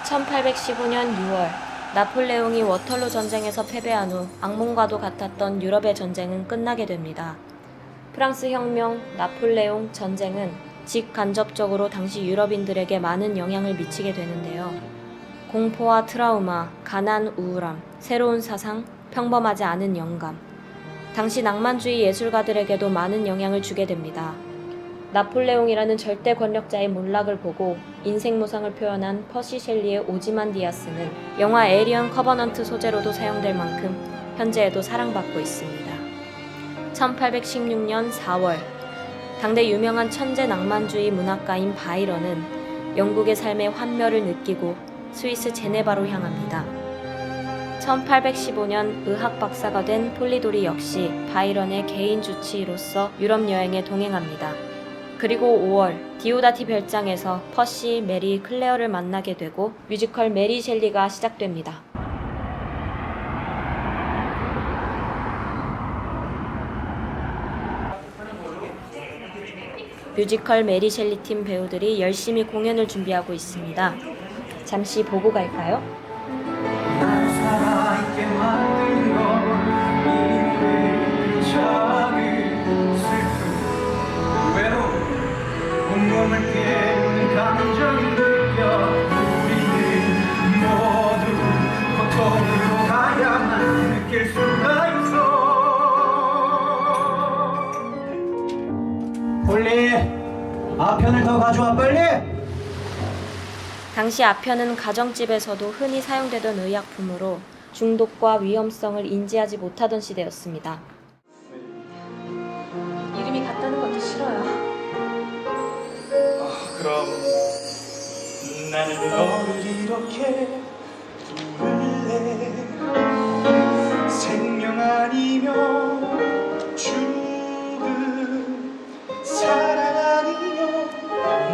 1815년 6월 나폴레옹이 워털루 전쟁에서 패배한 후 악몽과도 같았던 유럽의 전쟁은 끝나게 됩니다. 프랑스 혁명, 나폴레옹 전쟁은 직간접적으로 당시 유럽인들에게 많은 영향을 미치게 되는데요. 공포와 트라우마, 가난, 우울함, 새로운 사상, 평범하지 않은 영감. 당시 낭만주의 예술가들에게도 많은 영향을 주게 됩니다. 나폴레옹이라는 절대 권력자의 몰락을 보고 인생무상을 표현한 퍼시 셸리의 오지만디아스는 영화 에이리언 커버넌트 소재로도 사용될 만큼 현재에도 사랑받고 있습니다. 1816년 4월 당대 유명한 천재 낭만주의 문학가인 바이런은 영국의 삶의 환멸을 느끼고 스위스 제네바로 향합니다. 1815년 의학 박사가 된 폴리도리 역시 바이런의 개인 주치의로서 유럽 여행에 동행합니다. 그리고 5월 디오다티 별장에서 퍼시, 메리, 클레어를 만나게 되고 뮤지컬 메리 셸리가 시작됩니다. 뮤지컬 메리 셸리 팀 배우들이 열심히 공연을 준비하고 있습니다. 잠시 보고 갈까요? 온몸을 깨우는 감정이 느껴 우리는 모두 고통으로 가야만 느낄 수가 있어. 폴리, 아편을 더 가져와 빨리. 당시 아편은 가정집에서도 흔히 사용되던 의약품으로 중독과 위험성을 인지하지 못하던 시대였습니다. 이름이 같다는 것도 싫어요. 그럼 나는 너를 이렇게 부를래. 생명 아니면 죽음, 사랑 아니면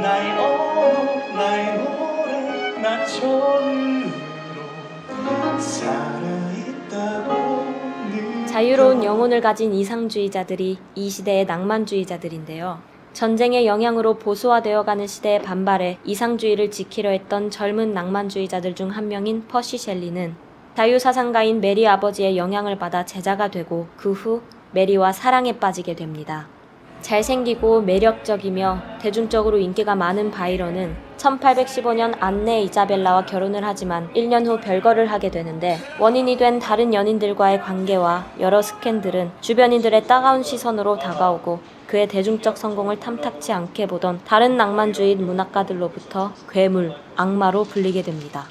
나의 언어, 나의 노래, 나 처음으로 살아있다고. 자유로운 영혼을 가진 이상주의자들이 이 시대의 낭만주의자들인데요. 전쟁의 영향으로 보수화되어가는 시대에 반발해 이상주의를 지키려 했던 젊은 낭만주의자들 중 한 명인 퍼시 셸리는 자유사상가인 메리 아버지의 영향을 받아 제자가 되고 그 후 메리와 사랑에 빠지게 됩니다. 잘생기고 매력적이며 대중적으로 인기가 많은 바이런은 1815년 안네 이자벨라와 결혼을 하지만 1년 후 별거를 하게 되는데 원인이 된 다른 연인들과의 관계와 여러 스캔들은 주변인들의 따가운 시선으로 다가오고 그의 대중적 성공을 탐탁치 않게 보던 다른 낭만주의 문학가들로부터 괴물, 악마로 불리게 됩니다.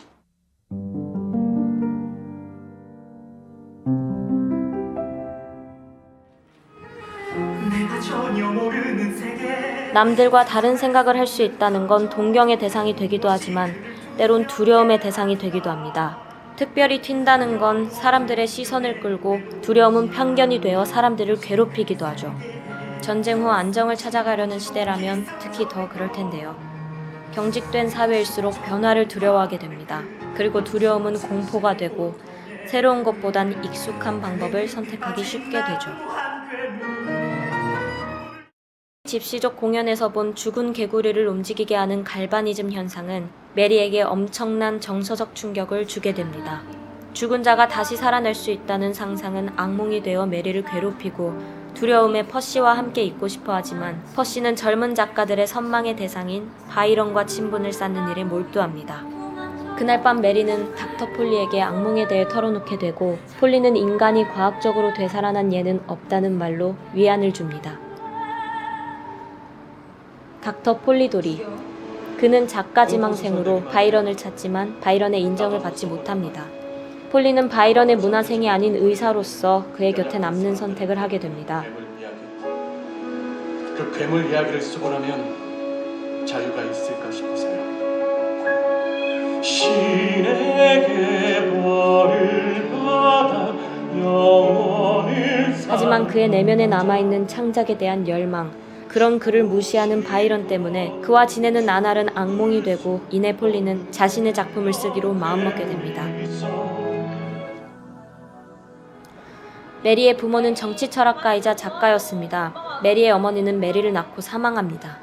내가 전혀 모르는 세계. 남들과 다른 생각을 할 수 있다는 건 동경의 대상이 되기도 하지만 때론 두려움의 대상이 되기도 합니다. 특별히 튄다는 건 사람들의 시선을 끌고 두려움은 편견이 되어 사람들을 괴롭히기도 하죠. 전쟁 후 안정을 찾아가려는 시대라면 특히 더 그럴 텐데요. 경직된 사회일수록 변화를 두려워하게 됩니다. 그리고 두려움은 공포가 되고 새로운 것보단 익숙한 방법을 선택하기 쉽게 되죠. 집시적 공연에서 본 죽은 개구리를 움직이게 하는 갈바니즘 현상은 메리에게 엄청난 정서적 충격을 주게 됩니다. 죽은 자가 다시 살아날 수 있다는 상상은 악몽이 되어 메리를 괴롭히고 두려움에 퍼시와 함께 있고 싶어 하지만 퍼시는 젊은 작가들의 선망의 대상인 바이런과 친분을 쌓는 일에 몰두합니다. 그날 밤 메리는 닥터 폴리에게 악몽에 대해 털어놓게 되고 폴리는 인간이 과학적으로 되살아난 예는 없다는 말로 위안을 줍니다. 닥터 폴리도리. 그는 작가 지망생으로 바이런을 찾지만 바이런의 인정을 받지 못합니다. 폴리는 바이런의 문화생이 아닌 의사로서 그의 곁에 남는 선택을 하게 됩니다. 그 괴물 이야기를 쓰고 나면 자유가 있을까 싶어서요. 신에게 벌을 받아 영원을 하지만 그의 내면에 남아있는 창작에 대한 열망, 그런 그를 무시하는 바이런 때문에 그와 지내는 나날은 악몽이 되고 이내 폴리는 자신의 작품을 쓰기로 마음먹게 됩니다. 메리의 부모는 정치 철학가이자 작가였습니다. 메리의 어머니는 메리를 낳고 사망합니다.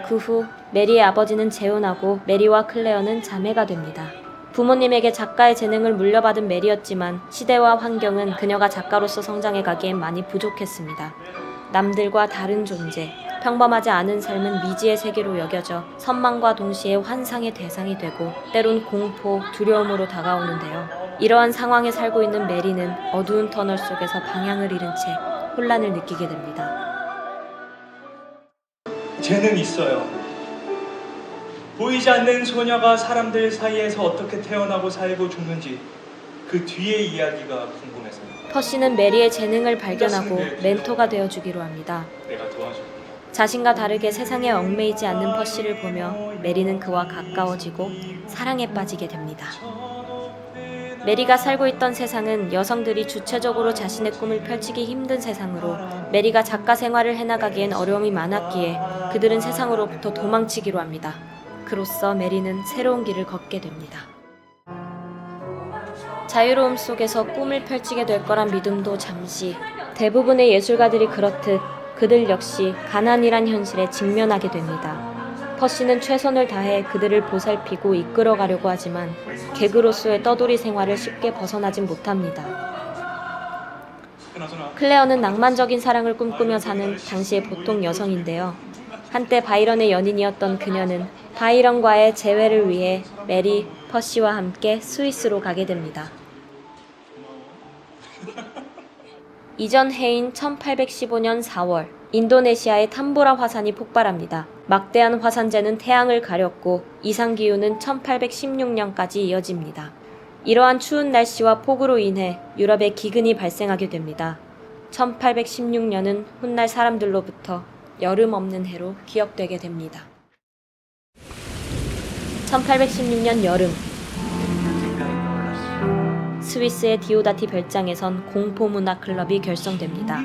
그 후 메리의 아버지는 재혼하고 메리와 클레어는 자매가 됩니다. 부모님에게 작가의 재능을 물려받은 메리였지만 시대와 환경은 그녀가 작가로서 성장해 가기엔 많이 부족했습니다. 남들과 다른 존재, 평범하지 않은 삶은 미지의 세계로 여겨져 선망과 동시에 환상의 대상이 되고 때론 공포, 두려움으로 다가오는데요. 이러한 상황에 살고 있는 메리는 어두운 터널 속에서 방향을 잃은 채 혼란을 느끼게 됩니다. 쟤는 있어요. 보이지 않는 소녀가 사람들 사이에서 어떻게 태어나고 살고 죽는지 그 뒤의 이야기가 궁금해서요. 퍼시는 메리의 재능을 발견하고 멘토가 되어주기로 합니다. 내가 도와줄게. 자신과 다르게 세상에 얽매이지 않는 퍼시를 보며 메리는 그와 가까워지고 사랑에 빠지게 됩니다. 메리가 살고 있던 세상은 여성들이 주체적으로 자신의 꿈을 펼치기 힘든 세상으로 메리가 작가 생활을 해나가기엔 어려움이 많았기에 그들은 세상으로부터 도망치기로 합니다. 그로써 메리는 새로운 길을 걷게 됩니다. 자유로움 속에서 꿈을 펼치게 될 거란 믿음도 잠시, 대부분의 예술가들이 그렇듯 그들 역시 가난이란 현실에 직면하게 됩니다. 퍼시는 최선을 다해 그들을 보살피고 이끌어가려고 하지만 개그로서의 떠돌이 생활을 쉽게 벗어나진 못합니다. 클레어는 낭만적인 사랑을 꿈꾸며 사는 당시의 보통 여성인데요. 한때 바이런의 연인이었던 그녀는 바이런과의 재회를 위해 메리, 퍼시와 함께 스위스로 가게 됩니다. 이전 해인 1815년 4월 인도네시아의 탐보라 화산이 폭발합니다. 막대한 화산재는 태양을 가렸고 이상기후는 1816년까지 이어집니다. 이러한 추운 날씨와 폭우로 인해 유럽에 기근이 발생하게 됩니다. 1816년은 훗날 사람들로부터 여름 없는 해로 기억되게 됩니다. 1816년 여름, 스위스의 디오다티 별장에선 공포문화 클럽이 결성됩니다.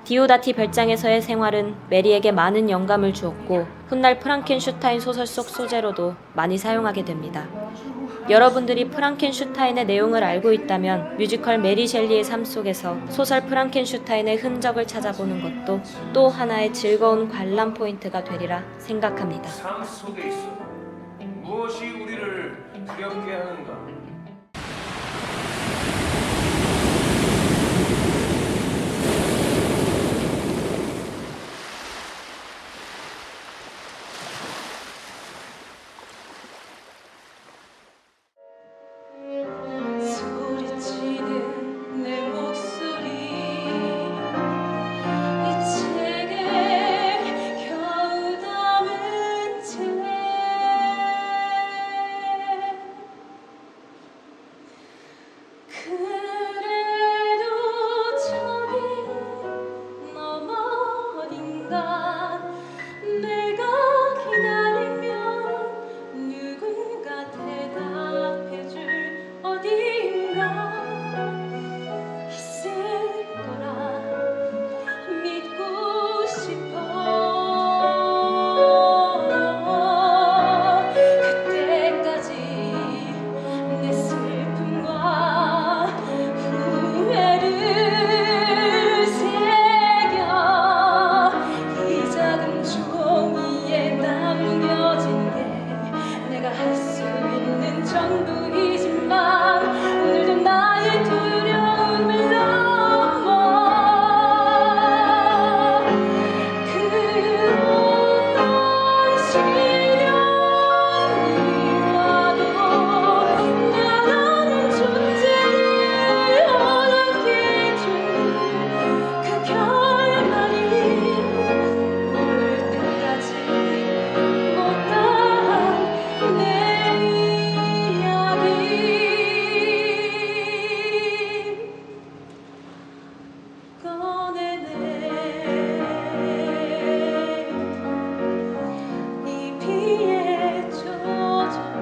디오다티 별장에서의 생활은 메리에게 많은 영감을 주었고 훗날 프랑켄슈타인 소설 속 소재로도 많이 사용하게 됩니다. 여러분들이 프랑켄슈타인의 내용을 알고 있다면 뮤지컬 메리 셸리의 삶 속에서 소설 프랑켄슈타인의 흔적을 찾아보는 것도 또 하나의 즐거운 관람 포인트가 되리라 생각합니다. 삶 속에 있어 무엇이 우리를 두렵게 하는가? 소리치는 내 목소리 이 책에 겨우 담은 채 그래도 저기 너머 어딘가 내가 기다리면 누군가 대답해줄 어딘가 있을 거라 믿고 싶어. 그때까지 내 슬픔과 후회를 새겨 이 작은 종이에 남겨진 게 내가 할 수 있는 전부이지만 오늘도 나의 두려움을 넘어 그 어떤 시련이 와도 나라는 존재를 허락해 준 그 결말이 올 때까지 못다한 내 이야기 꺼내네 이 비에 젖어도